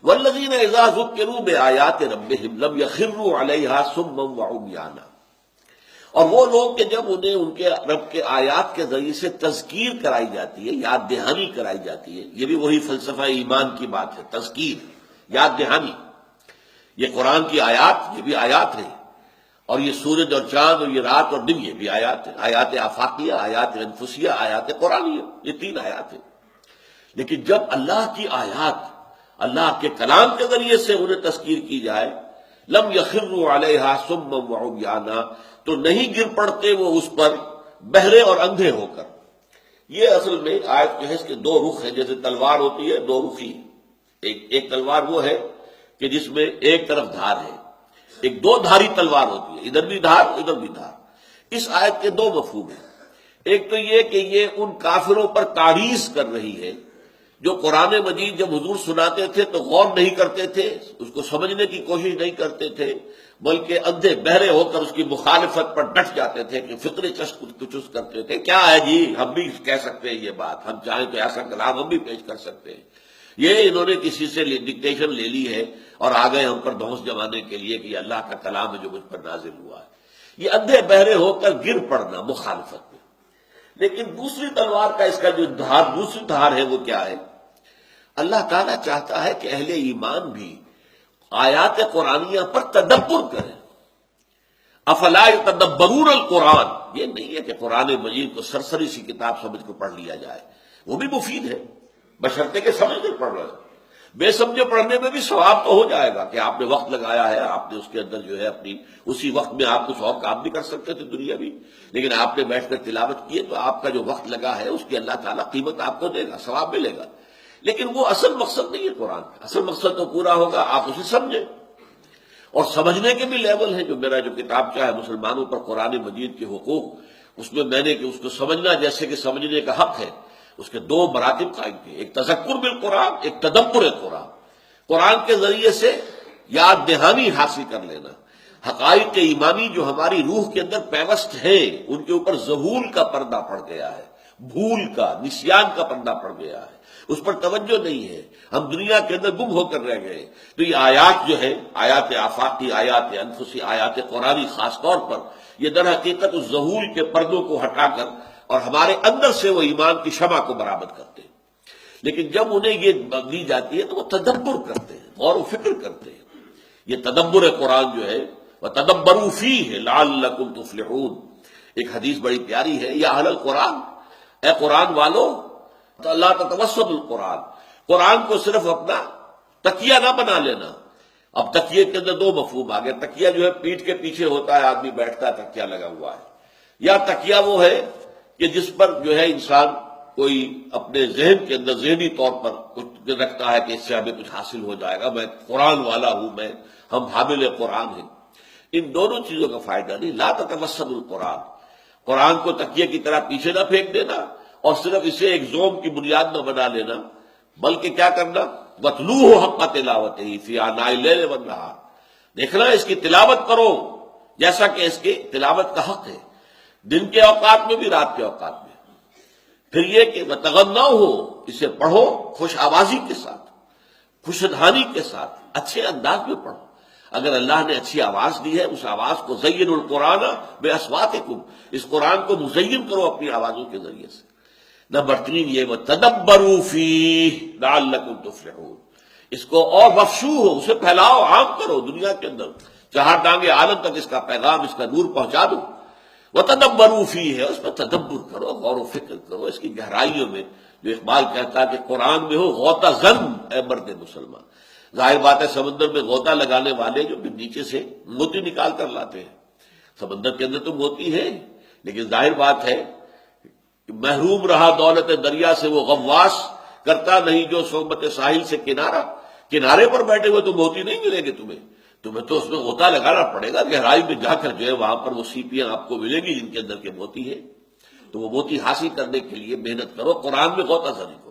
والذین اذا ذکروا بآیات ربہم لم یخروا علیہا صما وعمیانا، اور وہ لوگ کہ جب انہیں ان کے رب کے آیات کے ذریعے سے تذکیر کرائی جاتی ہے، یاد دہانی کرائی جاتی ہے، یہ بھی وہی فلسفہ ایمان کی بات ہے، تذکیر، یاد دہانی۔ یہ قرآن کی آیات، یہ بھی آیات ہیں، اور یہ سورج اور چاند اور یہ رات اور دن، یہ بھی آیات ہیں، آیات آفاقیہ، آیات انفسیہ، آیات قرآنیہ، یہ تین آیات ہیں۔ لیکن جب اللہ کی آیات، اللہ کے کلام کے ذریعے سے انہیں تذکیر کی جائے، لم یخروا علیہا صما وعمیانا، تو نہیں گر پڑتے وہ اس پر بہرے اور اندھے ہو کر۔ یہ اصل میں آیت جو ہے اس کے دو رخ ہیں، جیسے تلوار ہوتی ہے دو رخی، ایک تلوار وہ ہے کہ جس میں ایک طرف دھار ہے، ایک دو دھاری تلوار ہوتی ہے، ادھر بھی دھار ادھر بھی دھار۔ اس آیت کے دو مفہوم ہیں، ایک تو یہ کہ یہ ان کافروں پر تعریض کر رہی ہے جو قرآن مجید جب حضور سناتے تھے تو غور نہیں کرتے تھے، اس کو سمجھنے کی کوشش نہیں کرتے تھے، بلکہ اندھے بہرے ہو کر اس کی مخالفت پر ڈٹ جاتے تھے کہ فطری چس کرتے تھے، کیا ہے جی ہم بھی کہہ سکتے ہیں یہ بات، ہم چاہیں تو ایسا کلام ہم بھی پیش کر سکتے ہیں۔ یہ انہوں نے کسی سے ڈکٹیشن لے لی ہے اور آ گئے ہم پر دھونس جمانے کے لیے کہ یہ اللہ کا کلام ہے جو مجھ پر نازل ہوا ہے۔ یہ اندھے بہرے ہو کر گر پڑنا مخالفت میں۔ لیکن دوسری تلوار کا اس کا جو دھار، دوسری دھار ہے وہ کیا ہے؟ اللہ تعالیٰ چاہتا ہے کہ اہل ایمان بھی آیات قرآنیہ پر تدبر کریں۔ افلا یتدبرون القرآن، یہ نہیں ہے کہ قرآن مجید کو سرسری سی کتاب سمجھ کر پڑھ لیا جائے، وہ بھی مفید ہے بشرطے کہ سمجھ کر پڑھ رہے ہیں۔ بے سمجھے پڑھنے میں بھی ثواب تو ہو جائے گا کہ آپ نے وقت لگایا ہے، آپ نے اس کے اندر جو ہے اپنی اسی وقت میں آپ کچھ اور کام بھی کر سکتے تھے دنیا بھی، لیکن آپ نے بیٹھ کر تلاوت کی ہے تو آپ کا جو وقت لگا ہے اس کی اللہ تعالیٰ قیمت آپ کو دے گا، ثواب ملے گا۔ لیکن وہ اصل مقصد نہیں ہے قرآن کا، اصل مقصد تو پورا ہوگا آپ اسے سمجھیں، اور سمجھنے کے بھی لیول ہیں۔ جو میرا جو کتاب ہے مسلمانوں پر قرآن مجید کے حقوق، اس میں میں نے کہ اس کو سمجھنا جیسے کہ سمجھنے کا حق ہے، اس کے دو مراتب قائم کیے، ایک تذکر بالقرآن، ایک تدبر قرآن۔ قرآن کے ذریعے سے یاد دہانی حاصل کر لینا، حقائق ایمانی جو ہماری روح کے اندر پیوست ہیں ان کے اوپر ظہور کا پردہ پڑ گیا ہے، بھول کا، نسیان کا پردہ پڑ گیا ہے، اس پر توجہ نہیں ہے، ہم دنیا کے اندر گم ہو کر رہ گئے۔ تو یہ آیات جو ہے، آیات آفاقی، آیات انفسی، آیات قرآنی خاص طور پر، یہ در حقیقت اس ظہور کے پردوں کو ہٹا کر اور ہمارے اندر سے وہ ایمان کی شمع کو برآمد کرتے ہیں۔ لیکن جب انہیں یہ دی جاتی ہے تو وہ تدبر کرتے ہیں، غور و فکر کرتے ہیں۔ یہ تدبر قرآن جو ہے وَتَدَبَّرُوا فِيهِ لَعَلَّكُمْ تُفْلِحُونَ، ایک حدیث بڑی پیاری ہے، یا اہل القرآن، اے قرآن والو، اللہ تتوسط القرآن، قرآن کو صرف اپنا تکیہ نہ بنا لینا۔ اب تکیے کے اندر دو مفہوم آ گئے، تکیہ جو ہے پیٹھ کے پیچھے ہوتا ہے، آدمی بیٹھتا ہے تکیہ لگا ہوا ہے، یا تکیہ وہ ہے کہ جس پر جو ہے انسان کوئی اپنے ذہن کے اندر ذہنی طور پر کچھ رکھتا ہے کہ اس سے ہمیں کچھ حاصل ہو جائے گا، میں قرآن والا ہوں، ہم حامل قرآن ہیں۔ ان دونوں چیزوں کا فائدہ نہیں۔ لا تتوسط القرآن، قرآن کو تکیے کی طرح پیچھے نہ پھینک دینا اور صرف اسے ایک زوم کی بنیاد نہ بنا لینا، بلکہ کیا کرنا، وَاتْلُوهُ حَقَّ تِلَاوَتِهِ فِي آنَاءِ اللَّيْلِ وَالنَّهَارِ، دیکھنا اس کی تلاوت کرو جیسا کہ اس کے تلاوت کا حق ہے، دن کے اوقات میں بھی رات کے اوقات میں۔ پھر یہ کہ وَتَغَنَّوْهُ، اسے پڑھو خوش آوازی کے ساتھ، خوش دھانی کے ساتھ، اچھے انداز میں پڑھو۔ اگر اللہ نے اچھی آواز دی ہے، اس آواز کو زین القرآن بِأَصْوَاتِكُمْ، اس قرآن کو مزین کرو اپنی آوازوں کے ذریعے سے۔ نمبر 3 یہ وَتَدَبَّرُوا فِيهِ لَعَلَّكُمْ تُفْلِحُونَ، اس کو اور مفشو ہو، اسے پھیلاؤ، عام کرو دنیا کے اندر، چہار ڈانگے عالم تک اس کا پیغام، اس کا نور پہنچا دو۔ وَتَدَبَّرُوا فِيهِ ہے، اس پر تدبر کرو، غور و فکر کرو اس کی گہرائیوں میں۔ جو اقبال کہتا ہے کہ قرآن میں ہو غوطہ زن اے مرد مسلمان۔ ظاہر بات ہے سمندر میں غوطہ لگانے والے جو نیچے سے موتی نکال کر لاتے ہیں، سمندر کے اندر تو موتی ہے، لیکن ظاہر بات ہے محروم رہا دولت دریا سے وہ غواص، کرتا نہیں جو صحبت ساحل سے کنارہ، کنارے پر بیٹھے ہوئے تو موتی نہیں ملیں گے تمہیں تو اس میں غوطہ لگانا پڑے گا، گہرائی میں جا کر جو ہے وہاں پر وہ سیپیاں آپ کو ملیں گی جن کے اندر کے موتی ہے۔ تو وہ موتی حاصل کرنے کے لیے محنت کرو، قرآن میں غوطہ زنی کرو۔